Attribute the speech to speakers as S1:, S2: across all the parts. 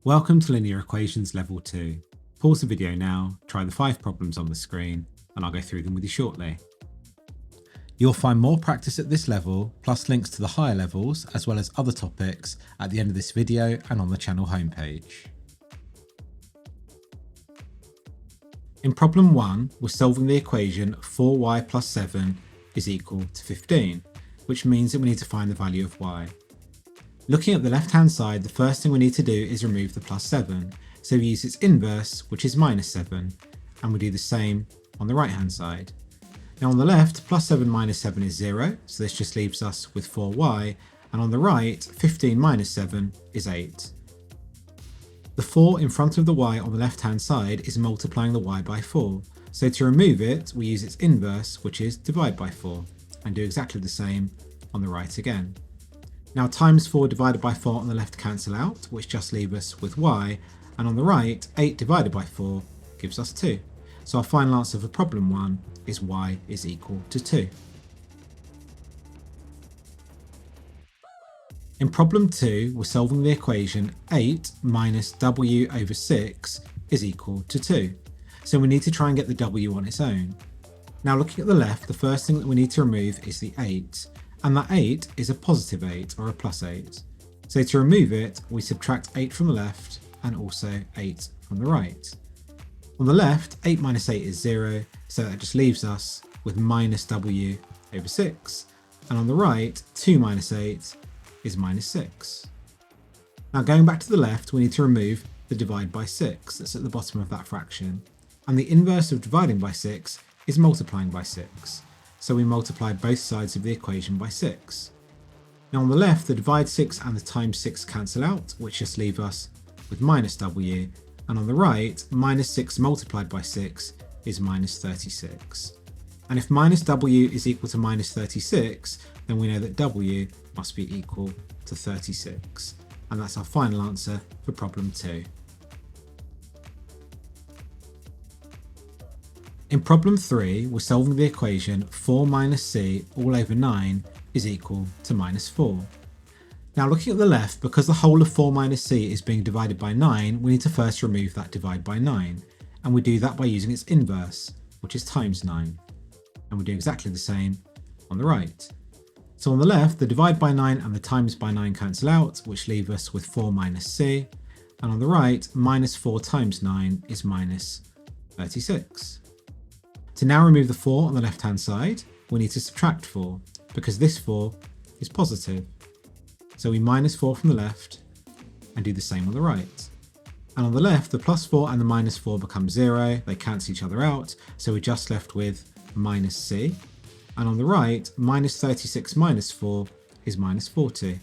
S1: Welcome to Linear Equations Level 2. Pause the video now, try the 5 problems on the screen, and I'll go through them with you shortly. You'll find more practice at this level, plus links to the higher levels, as well as other topics at the end of this video and on the channel homepage. In problem 1, we're solving the equation 4y plus 7 is equal to 15, which means that we need to find the value of y. Looking at the left-hand side, the first thing we need to do is remove the plus 7. So we use its inverse, which is minus 7, and we do the same on the right-hand side. Now on the left, plus 7 minus 7 is 0, so this just leaves us with 4y, and on the right, 15 minus 7 is 8. The 4 in front of the y on the left-hand side is multiplying the y by 4, so to remove it, we use its inverse, which is divide by 4, and do exactly the same on the right again. Now times 4 divided by 4 on the left cancel out, which just leave us with y, and on the right, 8 divided by 4 gives us 2. So our final answer for problem 1 is y is equal to 2. In problem 2, we're solving the equation 8 minus w over 6 is equal to 2. So we need to try and get the w on its own. Now looking at the left, the first thing that we need to remove is the 8. And that 8 is a positive 8 or a plus 8. So to remove it, we subtract 8 from the left and also 8 from the right. On the left, 8 minus 8 is 0, so that just leaves us with minus w over 6. And on the right, 2 minus 8 is minus 6. Now going back to the left, we need to remove the divide by 6 that's at the bottom of that fraction. And the inverse of dividing by 6 is multiplying by 6. So we multiply both sides of the equation by 6. Now on the left, the divide 6 and the times 6 cancel out, which just leave us with minus w, and on the right, minus 6 multiplied by 6 is minus 36. And if minus w is equal to minus 36, then we know that w must be equal to 36. And that's our final answer for problem 2. In problem 3, we're solving the equation 4 minus c all over 9 is equal to minus 4. Now looking at the left, because the whole of 4 minus c is being divided by 9, we need to first remove that divide by 9. And we do that by using its inverse, which is times 9. And we do exactly the same on the right. So on the left, the divide by 9 and the times by 9 cancel out, which leave us with 4 minus c. And on the right, minus 4 times 9 is minus 36. To now remove the 4 on the left hand side, we need to subtract 4, because this 4 is positive. So we minus 4 from the left and do the same on the right. And on the left, the plus 4 and the minus 4 become 0, they cancel each other out, so we're just left with minus c. And on the right, minus 36 minus 4 is minus 40.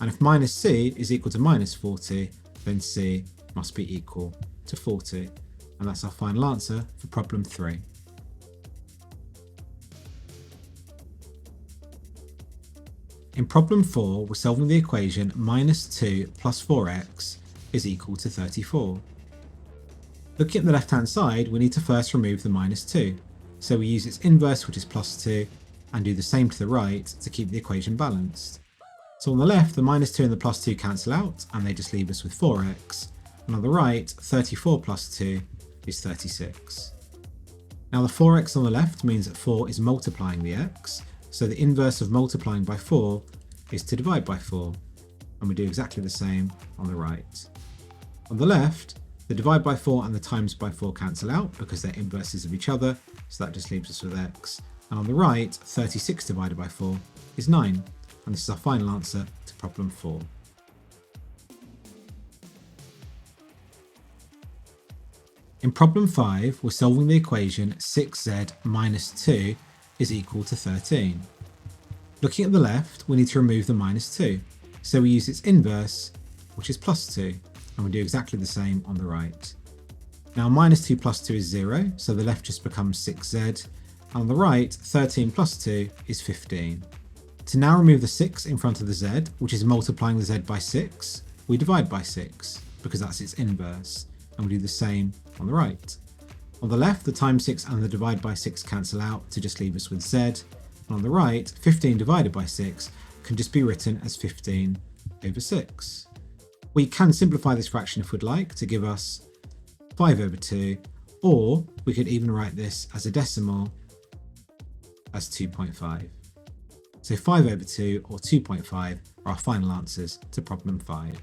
S1: And if minus c is equal to minus 40, then c must be equal to 40. And that's our final answer for problem 3. In problem 4, we're solving the equation minus 2 plus 4x is equal to 34. Looking at the left-hand side, we need to first remove the minus 2. So we use its inverse, which is plus 2, and do the same to the right to keep the equation balanced. So on the left, the minus 2 and the plus 2 cancel out, and they just leave us with 4x. And on the right, 34 plus 2 is 36. Now the 4x on the left means that 4 is multiplying the x, so the inverse of multiplying by 4 is to divide by 4, and we do exactly the same on the right. On the left, the divide by 4 and the times by 4 cancel out because they're inverses of each other, so that just leaves us with x. And on the right, 36 divided by 4 is 9, and this is our final answer to problem 4. In problem 5, we're solving the equation 6z minus 2 is equal to 13. Looking at the left, we need to remove the minus 2. So we use its inverse, which is plus 2, and we do exactly the same on the right. Now minus 2 plus 2 is 0, so the left just becomes 6z, and on the right, 13 plus 2 is 15. To now remove the 6 in front of the z, which is multiplying the z by 6, we divide by 6, because that's its inverse, and we do the same on the right. On the left, the times 6 and the divide by 6 cancel out to just leave us with z, and on the right, 15 divided by 6 can just be written as 15 over 6. We can simplify this fraction if we'd like to give us 5 over 2, or we could even write this as a decimal as 2.5. So 5 over 2 or 2.5 are our final answers to problem 5.